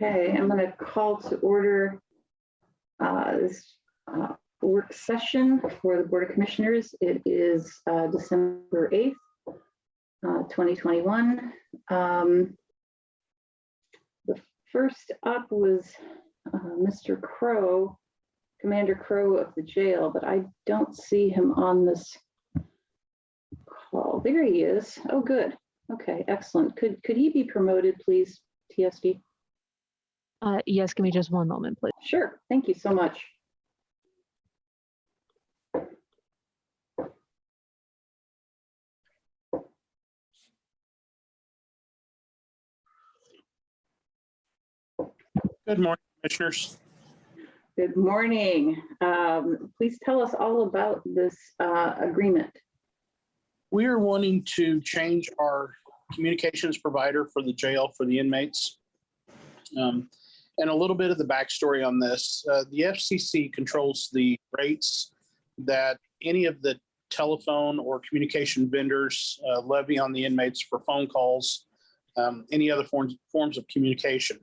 Okay, I'm going to call to order this work session for the Board of Commissioners. It is December 8th, 2021. The first up was Mr. Crow, Commander Crow of the jail, but I don't see him on this call. There he is. Oh, good. Okay, excellent. Could he be promoted, please, TSD? Yes, give me just one moment, please. Sure, thank you so much. Good morning, Commissioners. Good morning. Please tell us all about this agreement. We are wanting to change our communications provider for the jail for the inmates. And a little bit of the backstory on this. The FCC controls the rates that any of the telephone or communication vendors levy on the inmates for phone calls, any other forms of communication.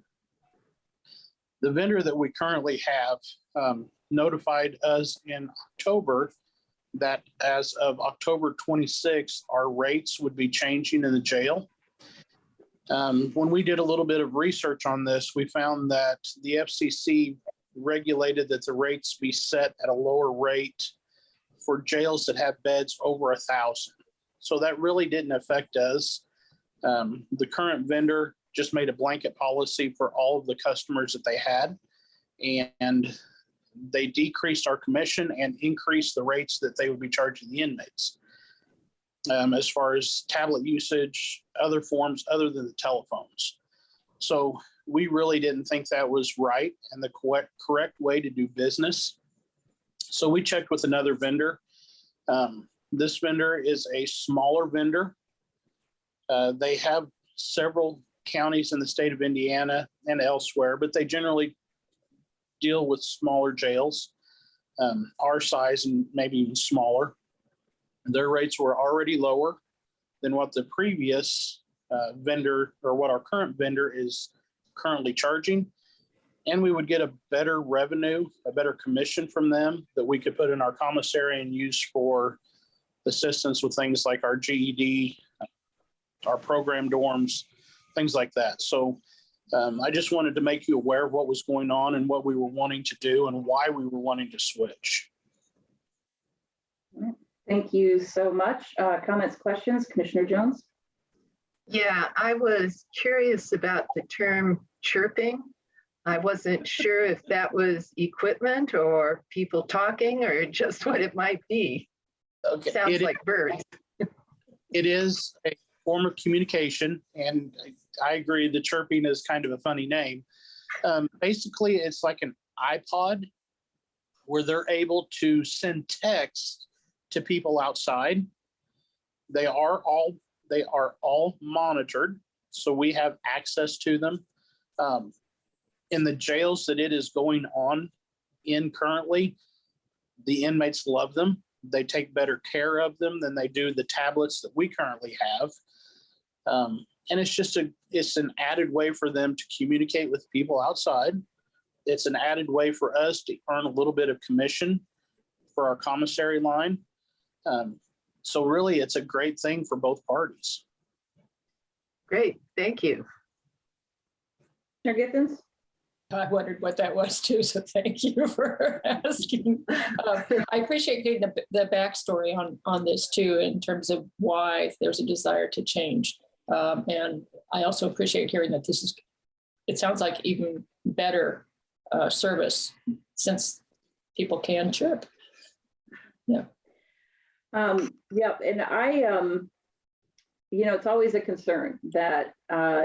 The vendor that we currently have notified us in October that as of October 26th, our rates would be changing in the jail. When we did a little bit of research on this, we found that the FCC regulated that the rates be set at a lower rate for jails that have beds over 1,000. So that really didn't affect us. The current vendor just made a blanket policy for all of the customers that they had, and they decreased our commission and increased the rates that they would be charging the inmates. As far as tablet usage, other forms other than the telephones. So we really didn't think that was right and the correct way to do business. So we checked with another vendor. This vendor is a smaller vendor. They have several counties in the state of Indiana and elsewhere, but they generally deal with smaller jails, our size and maybe even smaller. Their rates were already lower than what the previous vendor or what our current vendor is currently charging. And we would get a better revenue, a better commission from them that we could put in our commissary and use for assistance with things like our GED, our program dorms, things like that. So I just wanted to make you aware of what was going on and what we were wanting to do and why we were wanting to switch. Thank you so much. Comments, questions, Commissioner Jones? Yeah, I was curious about the term chirping. I wasn't sure if that was equipment or people talking or just what it might be. Okay. Sounds like birds. It is a form of communication, and I agree the chirping is kind of a funny name. Basically, it's like an iPod where they're able to send text to people outside. They are all monitored, so we have access to them. In the jails that it is going on in currently, the inmates love them. They take better care of them than they do the tablets that we currently have. And it's an added way for them to communicate with people outside. It's an added way for us to earn a little bit of commission for our commissary line. So really, it's a great thing for both parties. Great, thank you. Commissioner Giffens? I wondered what that was too, so thank you for asking. I appreciate getting the backstory on this too, in terms of why there's a desire to change. And I also appreciate hearing that it sounds like even better service since people can chirp. Yeah. Yep, and it's always a concern that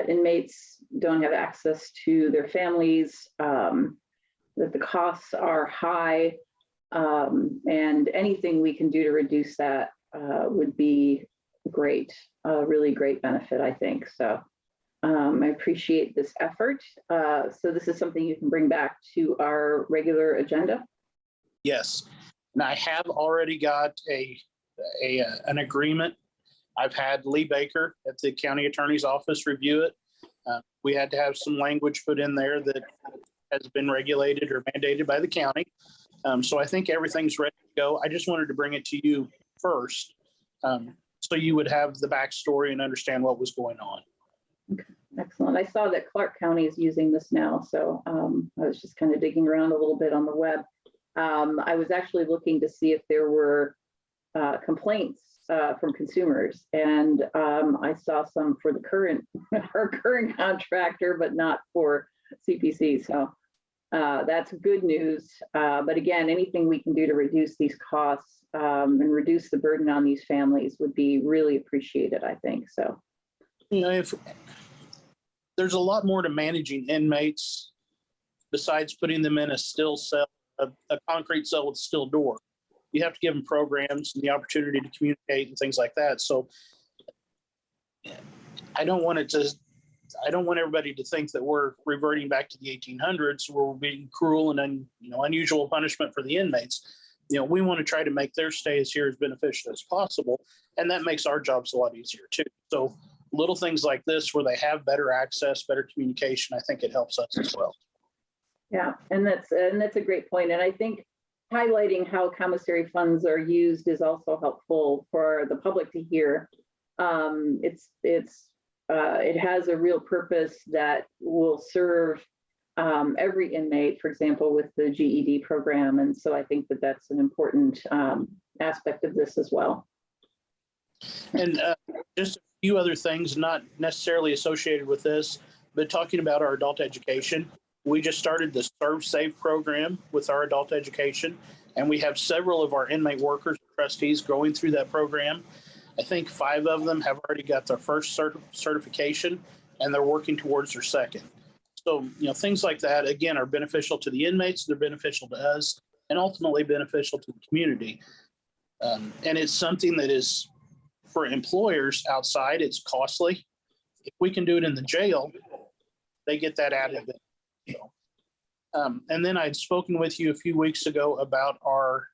inmates don't have access to their families, that the costs are high, and anything we can do to reduce that would be great, a really great benefit, I think. So I appreciate this effort. So this is something you can bring back to our regular agenda? Yes, and I have already got an agreement. I've had Lee Baker at the county attorney's office review it. We had to have some language put in there that has been regulated or mandated by the county. So I think everything's ready to go. I just wanted to bring it to you first, so you would have the backstory and understand what was going on. Excellent. I saw that Clark County is using this now, so I was just kind of digging around a little bit on the web. I was actually looking to see if there were complaints from consumers, and I saw some for the our current contractor, but not for CPC. So that's good news. But again, anything we can do to reduce these costs and reduce the burden on these families would be really appreciated, I think. So, You know, if there's a lot more to managing inmates besides putting them in a still cell, a concrete cell with a steel door. You have to give them programs and the opportunity to communicate and things like that. So I don't want everybody to think that we're reverting back to the 1800s where we're being cruel and unusual punishment for the inmates. We want to try to make their stays here as beneficial as possible, and that makes our jobs a lot easier too. So little things like this where they have better access, better communication, I think it helps us as well. Yeah, and that's a great point. And I think highlighting how commissary funds are used is also helpful for the public to hear. It has a real purpose that will serve every inmate, for example, with the GED program. And so I think that that's an important aspect of this as well. And just a few other things, not necessarily associated with this, but talking about our adult education. We just started the Serve Save program with our adult education, and we have several of our inmate workers, trustees going through that program. I think 5 of them have already got their first certification, and they're working towards their second. So, things like that, again, are beneficial to the inmates, they're beneficial to us, and ultimately beneficial to the community. And it's something that is, for employers outside, it's costly. If we can do it in the jail, they get that added benefit. And then I'd spoken with you a few weeks ago about our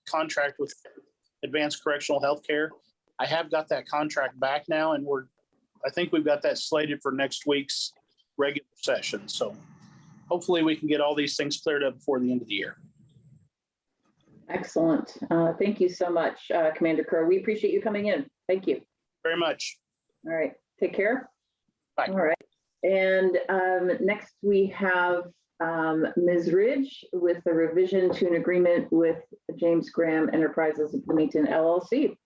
contract with Advanced Correctional Healthcare. I have got that contract back now, and I think we've got that slated for next week's regular session. So hopefully we can get all these things cleared up before the end of the year. Excellent. Thank you so much, Commander Kerr. We appreciate you coming in. Thank you. Very much. All right. Take care. Bye. All right. And next we have Ms. Ridge with the revision to an agreement with James Graham Enterprises of Bloomington LLC.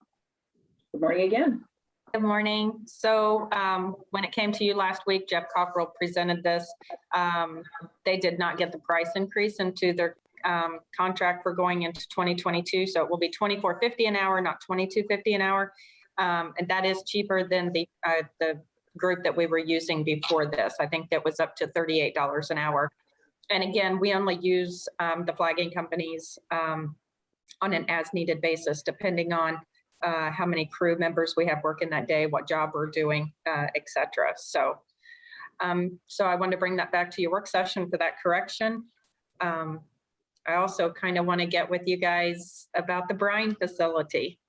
Good morning again. Good morning. So when it came to you last week, Jeff Cockrell presented this. They did not get the price increase into their contract for going into 2022. So it will be $24.50 an hour, not $22.50 an hour. And that is cheaper than the group that we were using before this. I think that was up to $38 an hour. And again, we only use the flagging companies on an as needed basis, depending on how many crew members we have working that day, what job we're doing, et cetera. So I wanted to bring that back to your work session for that correction. I also kind of want to get with you guys about the brine facility.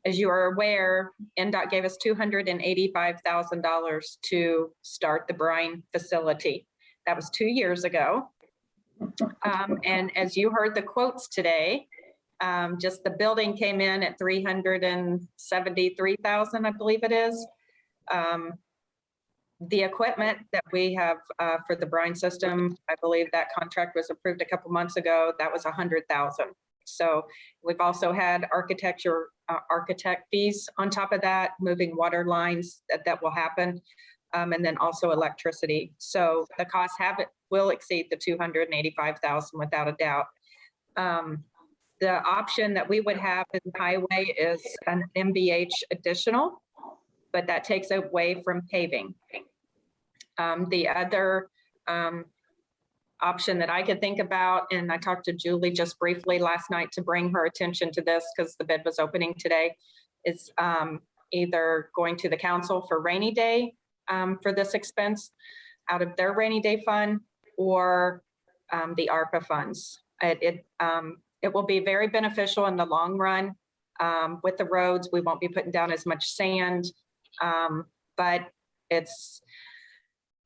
As you are aware, NDOT gave us $285,000 to start the brine facility. That was 2 years ago. And as you heard the quotes today, just the building came in at $373,000, I believe it is. The equipment that we have for the brine system, I believe that contract was approved a couple months ago. That was $100,000. So we've also had architect fees on top of that, moving water lines that will happen, and then also electricity. So the costs will exceed the $285,000 without a doubt. The option that we would have in highway is an MBH additional, but that takes away from paving. The other option that I could think about, and I talked to Julie just briefly last night to bring her attention to this because the bid was opening today, is either going to the council for rainy day for this expense out of their rainy day fund, or the ARPA funds. It will be very beneficial in the long run with the roads. We won't be putting down as much sand, but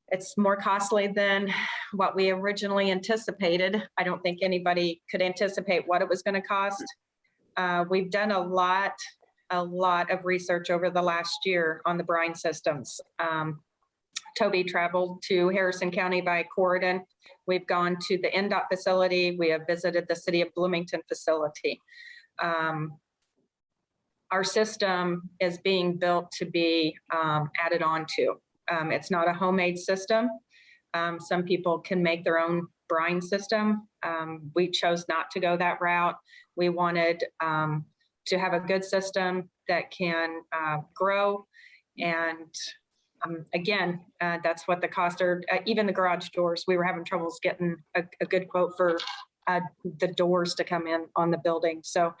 It's more costly than what we originally anticipated. I don't think anybody could anticipate what it was going to cost. We've done a lot of research over the last year on the brine systems. Toby traveled to Harrison County by Corridon. We've gone to the NDOT facility. We have visited the City of Bloomington facility. Our system is being built to be added on to. It's not a homemade system. Some people can make their own brine system. We chose not to go that route. We wanted to have a good system that can grow. And again, that's what the cost are. Even the garage doors, we were having troubles getting a good quote for the doors to come in on the building. So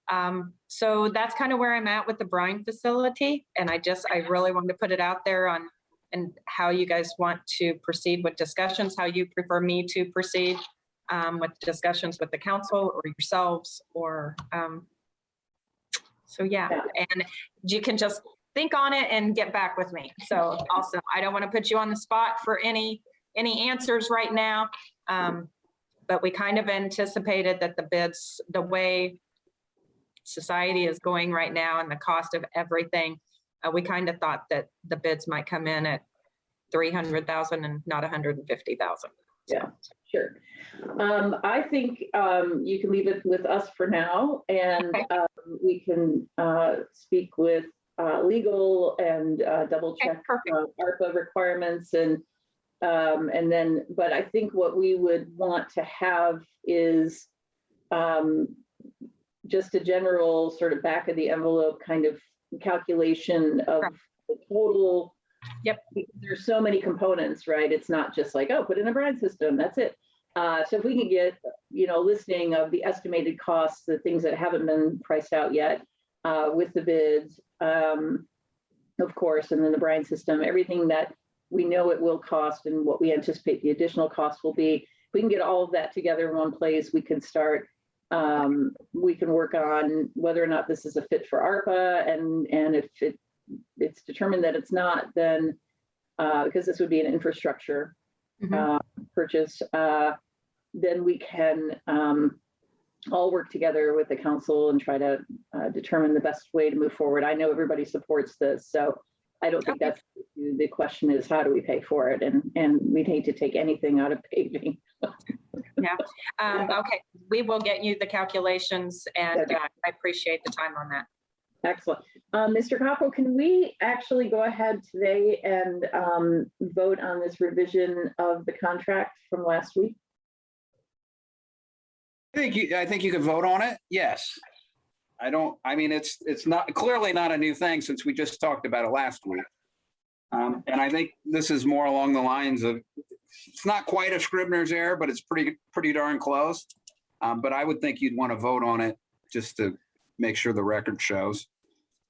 that's kind of where I'm at with the brine facility. And I really wanted to put it out there on and how you guys want to proceed with discussions, how you prefer me to proceed with discussions with the council or yourselves, or so yeah. And you can just think on it and get back with me. So also, I don't want to put you on the spot for any answers right now, but we kind of anticipated that the bids, the way society is going right now and the cost of everything, we kind of thought that the bids might come in at 300,000 and not 150,000. Yeah, sure. I think you can leave it with us for now, and we can speak with legal and double check ARPA requirements, and then. But I think what we would want to have is just a general sort of back of the envelope kind of calculation of the total. Yep. There's so many components, right? It's not just like, oh, put in a brine system, that's it. So if we can get, a listing of the estimated costs, the things that haven't been priced out yet with the bids, of course, and then the brine system, everything that we know it will cost and what we anticipate the additional costs will be. If we can get all of that together in one place, we can start, we can work on whether or not this is a fit for ARPA, and if it's determined that it's not, then because this would be an infrastructure purchase, then we can all work together with the council and try to determine the best way to move forward. I know everybody supports this, so I don't think that's the question. Is how do we pay for it, and we'd hate to take anything out of paving. Yeah. Okay, we will get you the calculations, and I appreciate the time on that. Excellent. Mr. Coppo, can we actually go ahead today and vote on this revision of the contract from last week? I think you could vote on it. Yes. I mean, it's not clearly not a new thing since we just talked about it last week. And I think this is more along the lines of, it's not quite a Scribner's error, but it's pretty darn close. But I would think you'd want to vote on it just to make sure the record shows.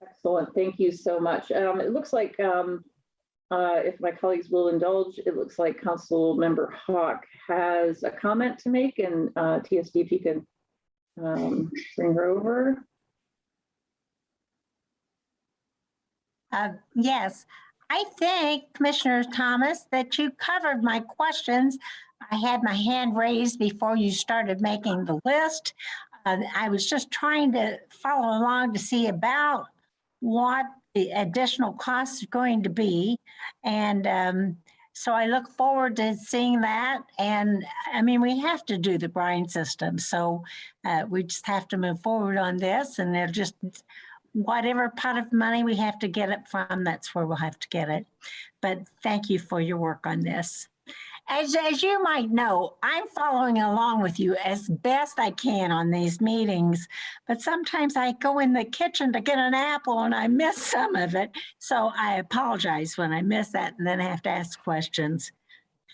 Excellent. Thank you so much. It looks like, if my colleagues will indulge, it looks like Council Member Hawk has a comment to make, and TSD, if you can bring her over. Yes, I think, Commissioner Thomas, that you covered my questions. I had my hand raised before you started making the list. I was just trying to follow along to see about what the additional costs are going to be. And so I look forward to seeing that. And I mean, we have to do the brine system. So we just have to move forward on this, and they're just, whatever pot of money we have to get it from, that's where we'll have to get it. But thank you for your work on this. As you might know, I'm following along with you as best I can on these meetings, but sometimes I go in the kitchen to get an apple and I miss some of it. So I apologize when I miss that, and then I have to ask questions.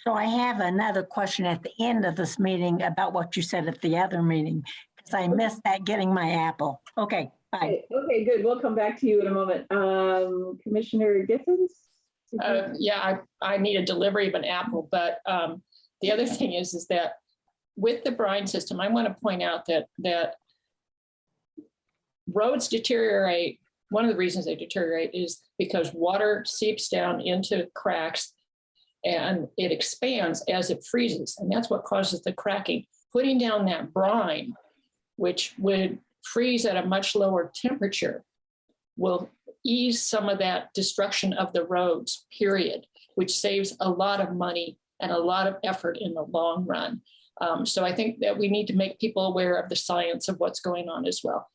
So I have another question at the end of this meeting about what you said at the other meeting, because I missed that getting my apple. Okay, bye. Okay, good. We'll come back to you in a moment. Commissioner Githens? Yeah, I need a delivery of an apple, but the other thing is that with the brine system, I want to point out that roads deteriorate one of the reasons they deteriorate is because water seeps down into cracks and it expands as it freezes. And that's what causes the cracking. Putting down that brine, which would freeze at a much lower temperature, will ease some of that destruction of the roads, period, which saves a lot of money and a lot of effort in the long run. So I think that we need to make people aware of the science of what's going on as well.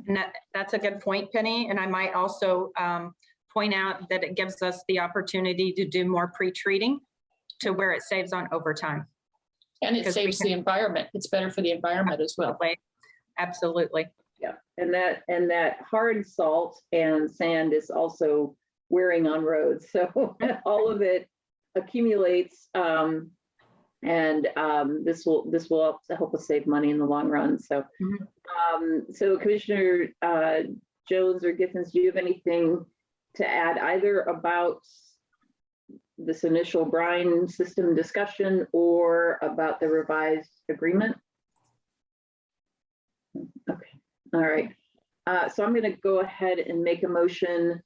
And that's a good point, Penny. And I might also point out that it gives us the opportunity to do more pre-treating to where it saves on overtime. And it saves the environment. It's better for the environment as well. Absolutely. Yeah, and that hard salt and sand is also wearing on roads. So all of it accumulates, and this will help us save money in the long run. So, so Commissioner Jones or Giffens, do you have anything to add either about this initial brine system discussion or about the revised agreement? Okay. All right. So I'm going to go ahead and make a motion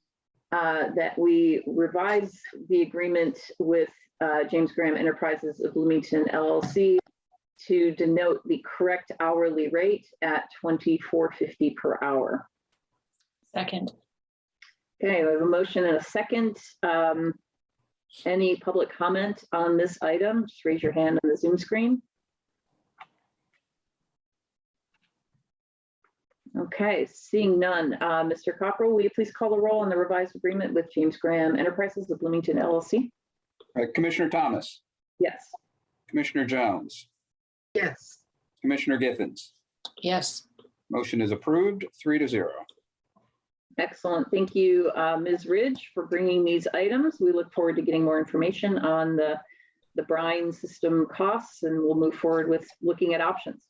that we revise the agreement with James Graham Enterprises of Bloomington LLC to denote the correct hourly rate at $24.50 per hour. Second. Okay, we have a motion and a second. Any public comment on this item? Just raise your hand on the Zoom screen. Okay, seeing none. Mr. Cockrell, will you please call the roll on the revised agreement with James Graham Enterprises of Bloomington LLC? Commissioner Thomas, Yes. Commissioner Jones, Yes. Commissioner Giffens. Yes. Motion is approved, 3-0. Excellent. Thank you, Ms. Ridge, for bringing these items. We look forward to getting more information on the brine system costs, and we'll move forward with looking at options.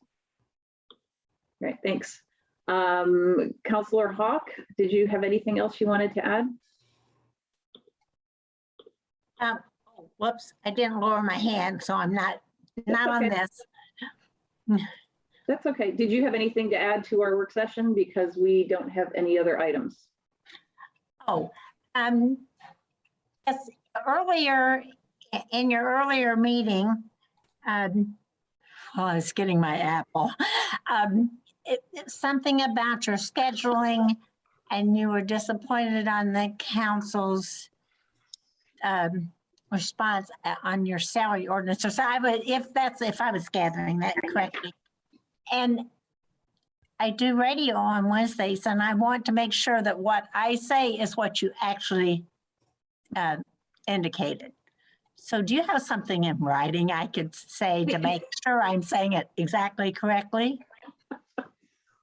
All right, thanks. Councilor Hawk, did you have anything else you wanted to add? Whoops, I didn't lower my hand, so I'm not on okay. this. That's okay. Did you have anything to add to our work session? Because we don't have any other items. Oh, yes, earlier, in your earlier meeting, I was getting my apple. Something about your scheduling, and you were disappointed on the council's response on your salary ordinance. So I would, if I was gathering that correctly. And I do radio on Wednesdays, and I want to make sure that what I say is what you actually indicated. So do you have something in writing I could say to make sure I'm saying it exactly correctly?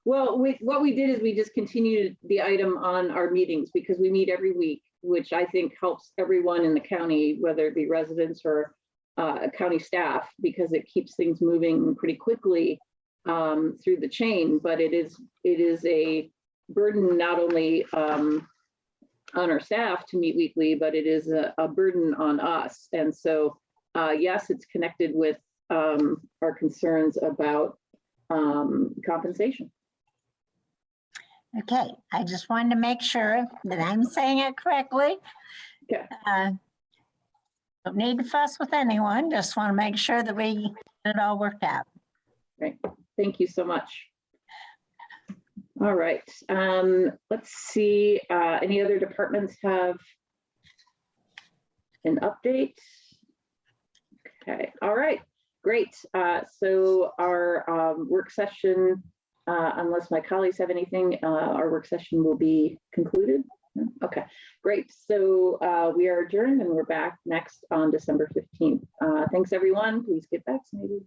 Well, what we did is we just continued the item on our meetings because we meet every week, which I think helps everyone in the county, whether it be residents or county staff, because it keeps things moving pretty quickly through the chain. But it is a burden not only on our staff to meet weekly, but it is a burden on us. And so, yes, it's connected with our concerns about compensation. Okay, I just wanted to make sure that I'm saying it correctly. Okay. Don't need to fuss with anyone, just want to make sure that we get it all worked out. Great, thank you so much. All right, let's see, any other departments have an update? Okay, all right, great. So our work session, unless my colleagues have anything, our work session will be concluded. Okay, great. So we are adjourned and we're back next on December 15th. Thanks, everyone. Please get vaccinated.